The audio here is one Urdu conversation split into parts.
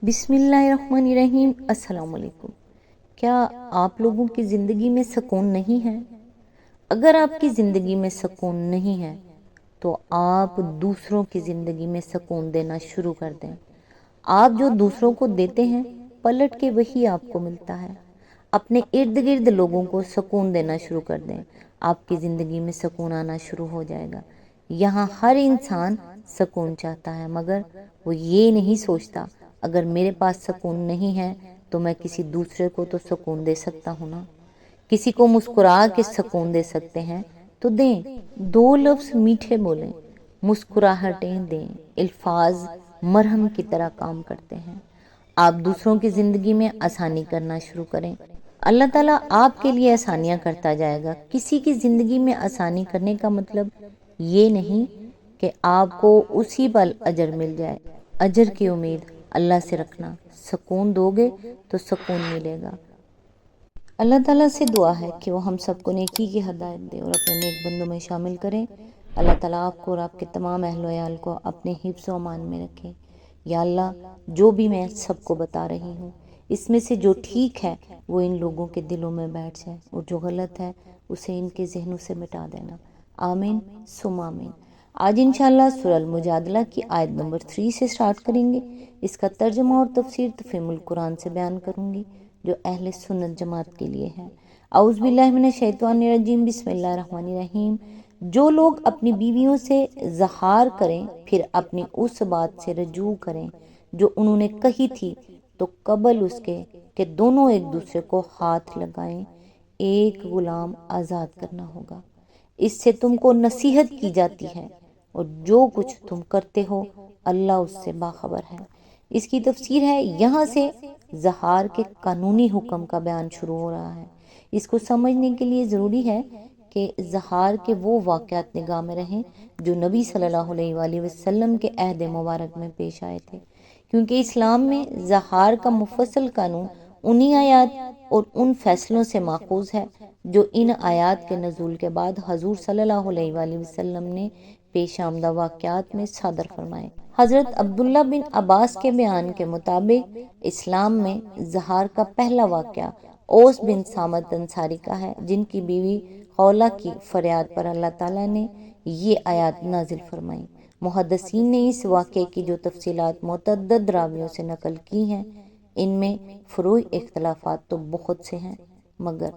بسم اللہ الرحمن الرحیم۔ السلام علیکم۔ کیا آپ لوگوں کی زندگی میں سکون نہیں ہے؟ اگر آپ کی زندگی میں سکون نہیں ہے تو آپ دوسروں کی زندگی میں سکون دینا شروع کر دیں۔ آپ جو دوسروں کو دیتے ہیں پلٹ کے وہی آپ کو ملتا ہے۔ اپنے ارد گرد لوگوں کو سکون دینا شروع کر دیں، آپ کی زندگی میں سکون آنا شروع ہو جائے گا۔ یہاں ہر انسان سکون چاہتا ہے، مگر وہ یہ نہیں سوچتا اگر میرے پاس سکون نہیں ہے تو میں کسی دوسرے کو تو سکون دے سکتا ہوں نا۔ کسی کو مسکرا کے سکون دے سکتے ہیں تو دیں، دو لفظ میٹھے بولیں، مسکراہٹیں دیں، الفاظ مرہم کی طرح کام کرتے ہیں۔ آپ دوسروں کی زندگی میں آسانی کرنا شروع کریں، اللہ تعالیٰ آپ کے لیے آسانیاں کرتا جائے گا۔ کسی کی زندگی میں آسانی کرنے کا مطلب یہ نہیں کہ آپ کو اسی پل اجر مل جائے۔ اجر کی امید اللہ سے رکھنا، سکون دو گے تو سکون ملے گا۔ اللہ تعالیٰ سے دعا ہے کہ وہ ہم سب کو نیکی کی ہدایت دے اور اپنے نیک بندوں میں شامل کریں۔ اللہ تعالیٰ آپ کو اور آپ کے تمام اہل و عیال کو اپنے حفظ و امان میں رکھے۔ یا اللہ، جو بھی میں سب کو بتا رہی ہوں اس میں سے جو ٹھیک ہے وہ ان لوگوں کے دلوں میں بیٹھ جائے، اور جو غلط ہے اسے ان کے ذہنوں سے مٹا دینا۔ آمین ثم آمین۔ آج انشاءاللہ سورہ المجادلہ کی آیت نمبر 3 سے سٹارٹ کریں گے۔ اس کا ترجمہ اور تفسیر تفہیم القرآن سے بیان کروں گی جو اہل سنت جماعت کے لیے ہے۔ اعوذ باللہ من الشیطان الرجیم، بسم اللہ الرحمن الرحیم۔ جو لوگ اپنی بیویوں سے زہار کریں پھر اپنی اس بات سے رجوع کریں جو انہوں نے کہی تھی تو قبل اس کے کہ دونوں ایک دوسرے کو ہاتھ لگائیں، ایک غلام آزاد کرنا ہوگا۔ اس سے تم کو نصیحت کی جاتی ہے، اور جو کچھ تم کرتے ہو اللہ اس سے باخبر ہے۔ اس کی تفسیر ہے، یہاں سے زہار کے قانونی حکم کا بیان شروع ہو رہا ہے۔ اس کو سمجھنے کے لیے ضروری ہے کہ زہار کے وہ واقعات نگاہ میں رہیں جو نبی صلی اللہ علیہ وآلہ وسلم کے عہد مبارک میں پیش آئے تھے، کیونکہ اسلام میں زہار کا مفصل قانون انہی آیات اور ان فیصلوں سے ماخوذ ہے جو ان آیات کے نزول کے بعد حضور صلی اللہ علیہ وآلہ وسلم نے پیش آمدہ واقعات میں صادر فرمائے۔ حضرت عبداللہ بن عباس کے بیان کے مطابق اسلام میں زہار کا پہلا واقعہ اوس بن صامت انصاری کا ہے، جن کی بیوی خولہ کی فریاد پر اللہ تعالیٰ نے یہ آیات نازل فرمائیں۔ محدثین نے اس واقعے کی جو تفصیلات متعدد راویوں سے نقل کی ہیں، ان میں فروعی اختلافات تو بہت سے ہیں، مگر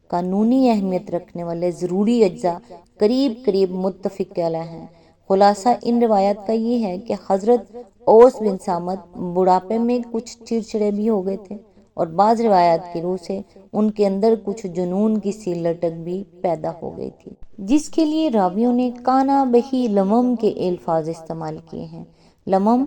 قانونی اہمیت رکھنے والے ضروری اجزاء قریب قریب متفق علیہ ہیں۔ خلاصہ ان روایات کا یہ ہے کہ حضرت اوس بن صامت بڑھاپے میں کچھ چڑچڑے بھی ہو گئے تھے، اور بعض روایات کی روح سے ان کے اندر کچھ جنون کی سی لٹک بھی پیدا ہو گئی تھی، جس کے لیے راویوں نے کانا بہی لمم کے الفاظ استعمال کیے ہیں۔ لمم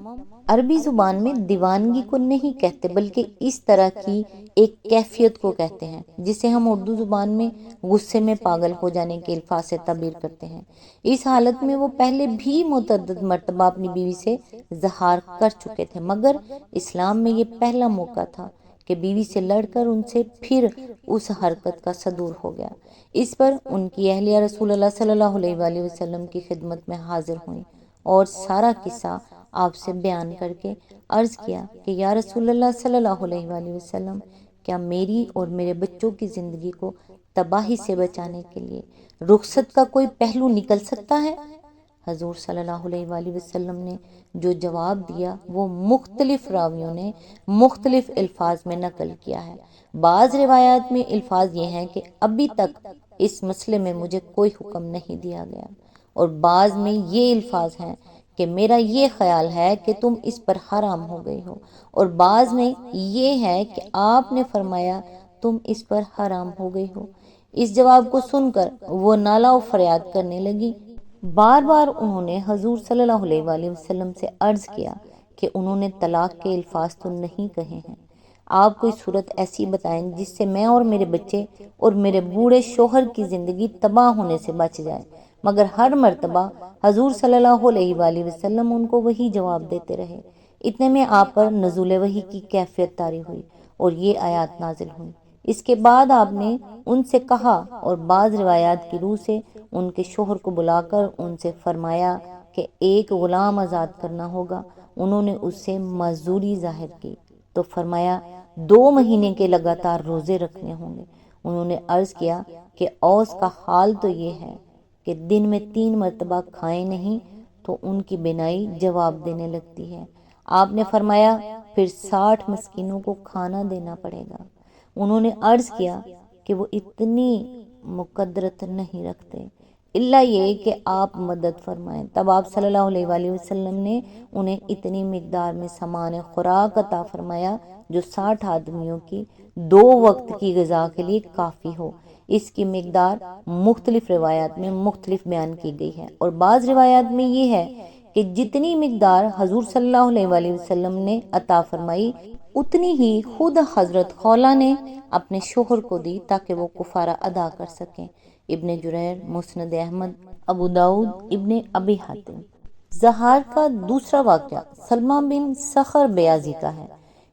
عربی زبان میں دیوانگی کو نہیں کہتے، بلکہ اس طرح کی ایک کیفیت کو کہتے ہیں جسے ہم اردو زبان میں غصے میں پاگل ہو جانے کے الفاظ سے تعبیر کرتے ہیں۔ اس حالت میں وہ پہلے بھی متعدد مرتبہ اپنی بیوی سے زہار کر چکے تھے، مگر اسلام میں یہ پہلا موقع تھا کہ بیوی سے لڑ کر ان سے پھر اس حرکت کا صدور ہو گیا۔ اس پر ان کی اہلیہ رسول اللہ صلی اللہ علیہ وآلہ وسلم کی خدمت میں حاضر ہوئیں اور سارا قصہ آپ سے بیان کر کے عرض کیا کہ یا رسول اللہ صلی اللہ علیہ وآلہ وسلم، کیا میری اور میرے بچوں کی زندگی کو تباہی سے بچانے کے لیے رخصت کا کوئی پہلو نکل سکتا ہے؟ حضور صلی اللہ علیہ وآلہ وسلم نے جو جواب دیا وہ مختلف راویوں نے مختلف الفاظ میں نقل کیا ہے۔ بعض روایات میں الفاظ یہ ہیں کہ ابھی تک اس مسئلے میں مجھے کوئی حکم نہیں دیا گیا، اور بعض میں یہ الفاظ ہیں کہ میرا یہ خیال ہے کہ تم اس پر حرام ہو گئی ہو، اور بعض میں یہ ہے کہ آپ نے فرمایا تم اس پر حرام ہو گئی ہو۔ اس جواب کو سن کر وہ نالہ و فریاد کرنے لگی۔ بار بار انہوں نے حضور صلی اللہ علیہ وآلہ وسلم سے عرض کیا کہ انہوں نے طلاق کے الفاظ تو نہیں کہے ہیں، آپ کوئی صورت ایسی بتائیں جس سے میں اور میرے بچے اور میرے بوڑھے شوہر کی زندگی تباہ ہونے سے بچ جائے۔ مگر ہر مرتبہ حضور صلی اللہ علیہ وآلہ وسلم ان کو وہی جواب دیتے رہے۔ اتنے میں آپ پر نزول وحی کی کیفیت طاری ہوئی اور یہ آیات نازل ہوئی۔ اس کے بعد آپ نے ان سے کہا اور بعض روایات کی روح سے ان کے شوہر کو بلا کر ان سے فرمایا کہ ایک غلام آزاد کرنا ہوگا۔ انہوں نے اس سے معذوری ظاہر کی۔ تو فرمایا 2 مہینے کے لگاتار روزے رکھنے ہوں گے۔ انہوں نے عرض کیا کہ اوس کا حال تو یہ ہے کہ دن میں 3 مرتبہ کھائیں نہیں تو ان کی بینائی جواب دینے لگتی ہے۔ آپ نے فرمایا پھر 60 مسکینوں کو کھانا دینا پڑے گا۔ انہوں نے عرض کیا کہ وہ اتنی مقدرت نہیں رکھتے اللہ یہ کہ آپ مدد فرمائیں۔ تب آپ صلی اللہ علیہ وآلہ وسلم نے انہیں اتنی مقدار میں سامان خوراک عطا فرمایا جو 60 آدمیوں کی 2 وقت کی غذا کے لیے کافی ہو۔ اس کی مقدار مختلف روایات میں مختلف بیان کی گئی ہے، اور بعض روایات میں یہ ہے کہ جتنی مقدار حضور صلی اللہ علیہ وآلہ وسلم نے عطا فرمائی اتنی ہی خود حضرت خولہ نے اپنے شوہر کو دی تاکہ وہ کفارہ ادا کر سکیں۔ ابن جریر، مسند احمد، ابو داؤد، ابن ابی حاتم۔ زہار کا دوسرا واقعہ سلمہ بن صخر بیاضی کا ہے۔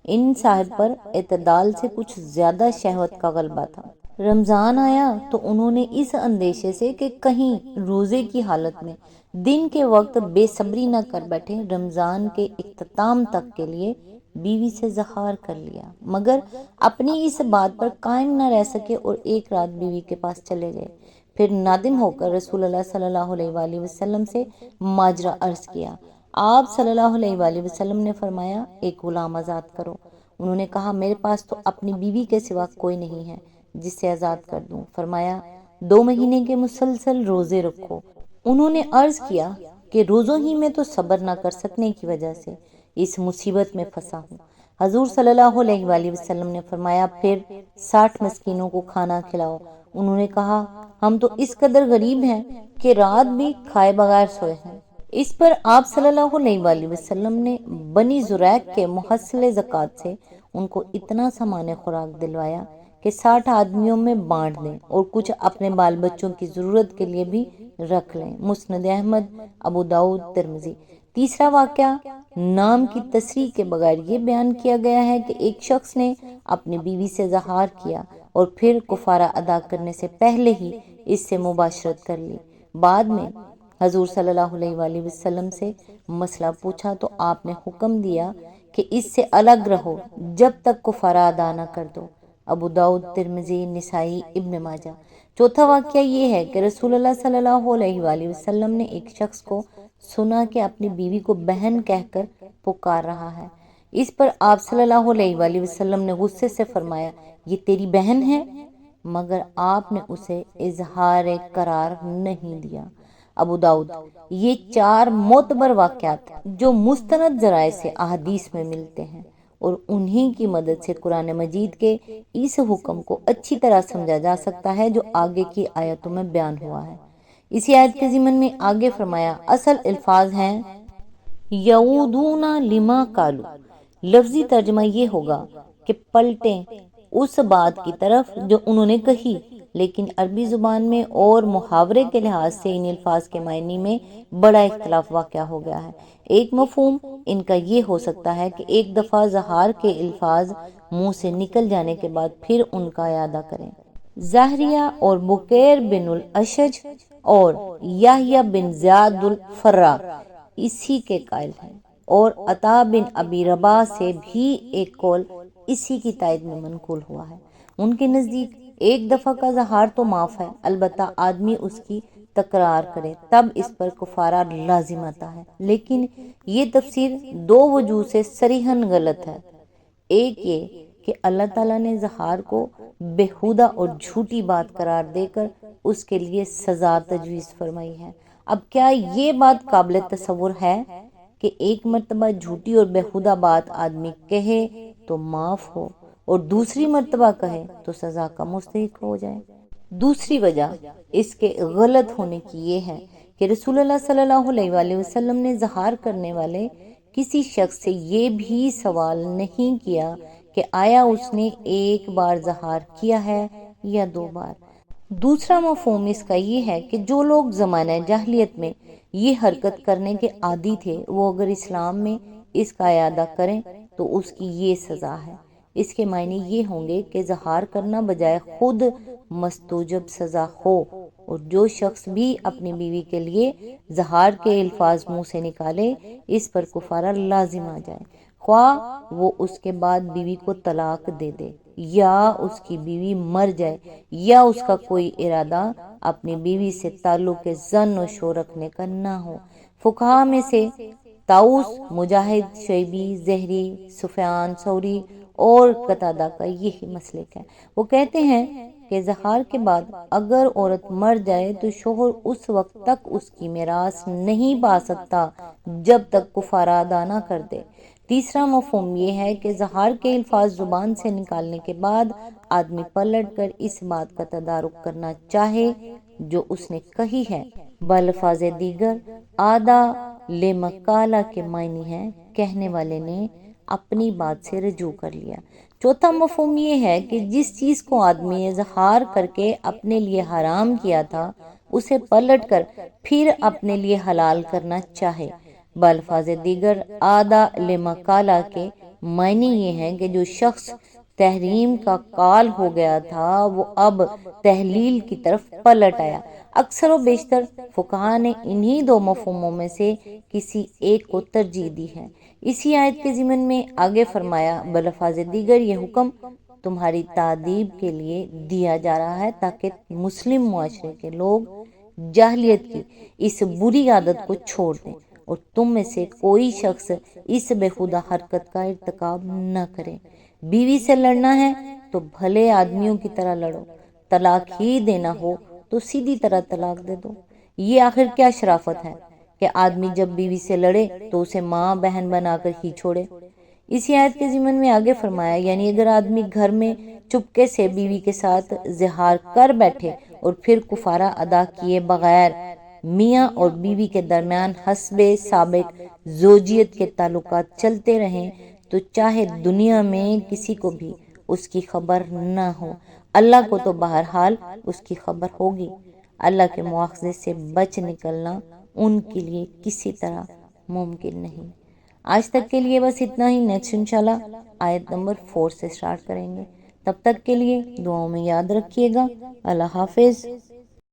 ان صاحب پر اعتدال سے کچھ زیادہ شہوت کا غلبہ تھا۔ رمضان آیا تو انہوں نے اس اندیشے سے کہ کہیں روزے کی حالت میں دن کے وقت بے صبری نہ کر بیٹھے، رمضان کے اختتام تک کے لیے بیوی سے زہار کر لیا، مگر اپنی اس بات پر قائم نہ رہ سکے اور ایک رات بیوی کے پاس چلے گئے۔ پھر نادم ہو کر رسول اللہ صلی اللہ علیہ وآلہ وسلم سے ماجرا عرض کیا۔ آپ صلی اللہ علیہ وآلہ وسلم نے فرمایا ایک غلام آزاد کرو۔ انہوں نے کہا میرے پاس تو اپنی بیوی کے سوا کوئی نہیں ہے جس سے آزاد کر دوں۔ فرمایا 2 مہینے کے مسلسل روزے رکھو۔ انہوں نے عرض کیا کہ روزوں ہی میں تو صبر نہ کر سکنے کی وجہ سے اس مصیبت میں پھنسا ہوں۔ حضور صلی اللہ علیہ وآلہ وسلم نے فرمایا پھر 60 مسکینوں کو کھانا کھلاؤ۔ انہوں نے کہا ہم تو اس قدر غریب ہیں کہ رات بھی کھائے بغیر سوئے ہیں۔ اس پر آپ صلی اللہ علیہ وآلہ وسلم نے بنی زریق کے محصل زکوٰۃ سے ان کو اتنا سامان خوراک دلوایا کہ 60 آدمیوں میں بانٹ دیں اور کچھ اپنے بال بچوں کی ضرورت کے لیے بھی رکھ لیں۔ مسند احمد، ابو داؤد، ترمذی۔ تیسرا واقعہ نام کی تصریح کے بغیر یہ بیان کیا گیا ہے کہ ایک شخص نے اپنی بیوی سے زہار کیا اور پھر کفارہ ادا کرنے سے پہلے ہی اس سے مباشرت کر لی۔ بعد میں حضور صلی اللہ علیہ وآلہ وسلم سے مسئلہ پوچھا تو آپ نے حکم دیا کہ اس سے الگ رہو جب تک کفارہ ادا نہ کر دو۔ ابو داؤد، ترمذی، نسائی، ابن ماجہ۔ چوتھا واقعہ یہ ہے کہ رسول اللہ صلی اللہ علیہ وآلہ وسلم نے ایک شخص کو سنا کہ اپنی بیوی کو بہن کہہ کر پکار رہا ہے۔ اس پر آپ صلی اللہ علیہ وآلہ وسلم نے غصے سے فرمایا یہ تیری بہن ہے، مگر آپ نے اسے اظہار قرار نہیں دیا۔ ابو داؤد۔ یہ 4 معتبر واقعات جو مستند ذرائع سے احادیث میں ملتے ہیں اور انہی کی مدد سے قرآن مجید کے اس حکم کو اچھی طرح سمجھا جا سکتا ہے جو آگے کی آیتوں میں بیان ہوا ہے۔ اسی آیت کے ضمن میں آگے فرمایا اصل الفاظ ہیں یعودون لما قالوا، لفظی ترجمہ یہ ہوگا کہ پلٹیں اس بات کی طرف جو انہوں نے کہی، لیکن عربی زبان میں اور محاورے کے لحاظ سے ان الفاظ کے معنی میں بڑا اختلاف واقع ہو گیا ہے۔ ایک مفہوم ان کا یہ ہو سکتا ہے کہ ایک دفعہ زہار کے الفاظ منہ سے نکل جانے کے بعد پھر ان کا اعادہ کریں۔ زاہریہ اور بکیر بن الاشج اور یحییٰ بن زیاد الفراء اسی کے قائل ہیں، اور عطا بن ابی رباح سے بھی ایک قول اسی کی تائید میں منقول ہوا ہے۔ ان کے نزدیک ایک دفعہ کا زہار تو معاف ہے، البتہ آدمی اس کی تکرار کرے تب اس پر کفارہ لازم آتا ہے، لیکن یہ تفسیر 2 وجوہ سے صریحاً غلط ہے۔ ایک یہ کہ اللہ تعالیٰ نے زہار کو بیہودہ اور جھوٹی بات قرار دے کر اس کے لیے سزا تجویز فرمائی ہے۔ اب کیا یہ بات قابل تصور ہے کہ ایک مرتبہ جھوٹی اور بیہودہ بات آدمی کہے تو معاف ہو اور دوسری مرتبہ کہے تو سزا کا مستحق ہو جائے؟ دوسری وجہ اس کے غلط ہونے کی یہ ہے کہ رسول اللہ صلی اللہ علیہ وآلہ وسلم نے زہار کرنے والے کسی شخص سے یہ بھی سوال نہیں کیا کہ آیا اس نے ایک بار زہار کیا ہے یا 2 بار۔ دوسرا مفہوم اس کا یہ ہے کہ جو لوگ زمانہ جاہلیت میں یہ حرکت کرنے کے عادی تھے وہ اگر اسلام میں اس کا اعادہ کریں تو اس کی یہ سزا ہے۔ اس کے معنی یہ ہوں گے کہ زہار کرنا بجائے خود مستوجب سزا ہو، اور جو شخص بھی اپنی بیوی کے لیے زہار کے الفاظ منہ سے نکالے اس پر کفارہ لازم آ جائے، خواہ وہ اس کے بعد بیوی کو طلاق دے دے یا اس کی بیوی مر جائے یا اس کا کوئی ارادہ اپنی بیوی سے تعلق زن و شو رکھنے کا نہ ہو۔ فقہا میں سے طاؤس، مجاہد، شعبی، زہری، سفیان ثوری اور قتادہ کا یہی مسلک ہے۔ وہ کہتے ہیں کہ زہار کے بعد اگر عورت مر جائے تو شوہر اس وقت تک اس کی میراث نہیں پا سکتا جب تک کفارہ ادا نہ کر دے۔ تیسرا مفہوم یہ ہے کہ زہار کے الفاظ زبان سے نکالنے کے بعد آدمی پلٹ کر اس بات کا تدارک کرنا چاہے جو اس نے کہی ہے۔ بالفاظ دیگر آدھا لمقالہ کے معنی ہیں کہنے والے نے اپنی بات سے رجوع کر لیا۔ چوتھا مفہوم یہ ہے کہ جس چیز کو آدمی نے زہار کر کے اپنے لیے حرام کیا تھا اسے پلٹ کر پھر اپنے لیے حلال کرنا چاہے۔ بالفاظ دیگر آدھا لمقالہ کے معنی یہ ہے کہ جو شخص تحریم کا قائل ہو گیا تھا وہ اب تحلیل کی طرف پلٹ آیا۔ اکثر و بیشتر فقہا نے انہی دو مفہوموں میں سے کسی ایک کو ترجیح دی ہے۔ اسی آیت کے ضمن میں آگے فرمایا بالفاظ دیگر یہ حکم تمہاری تعدیب کے لیے دیا جا رہا ہے تاکہ مسلم معاشرے کے لوگ جاہلیت کی اس بری عادت کو چھوڑ دیں اور تم میں سے کوئی شخص اس بے خودہ حرکت کا ارتکاب نہ کرے۔ بیوی سے لڑنا ہے تو بھلے آدمیوں کی طرح لڑو، طلاق ہی دینا ہو تو سیدھی طرح طلاق دے دو۔ یہ آخر کیا شرافت ہے کہ آدمی جب بیوی سے لڑے تو اسے ماں بہن بنا کر ہی چھوڑے۔ اسی آیت کے ضمن میں آگے فرمایا یعنی اگر آدمی گھر میں چپکے سے بیوی کے ساتھ زہار کر بیٹھے اور پھر کفارہ ادا کیے بغیر میاں اور بیوی کے درمیان حسب سابق زوجیت کے تعلقات چلتے رہیں تو چاہے دنیا میں کسی کو بھی اس کی خبر نہ ہو، اللہ کو تو بہرحال اس کی خبر ہوگی۔ اللہ کے مواخذے سے بچ نکلنا ان کے لیے کسی طرح ممکن نہیں۔ آج تک کے لیے بس اتنا ہی۔ نیکسٹ انشاءاللہ آیت نمبر 4 سے سٹارٹ کریں گے۔ تب تک کے لیے دعاؤں میں یاد رکھیے گا۔ اللہ حافظ۔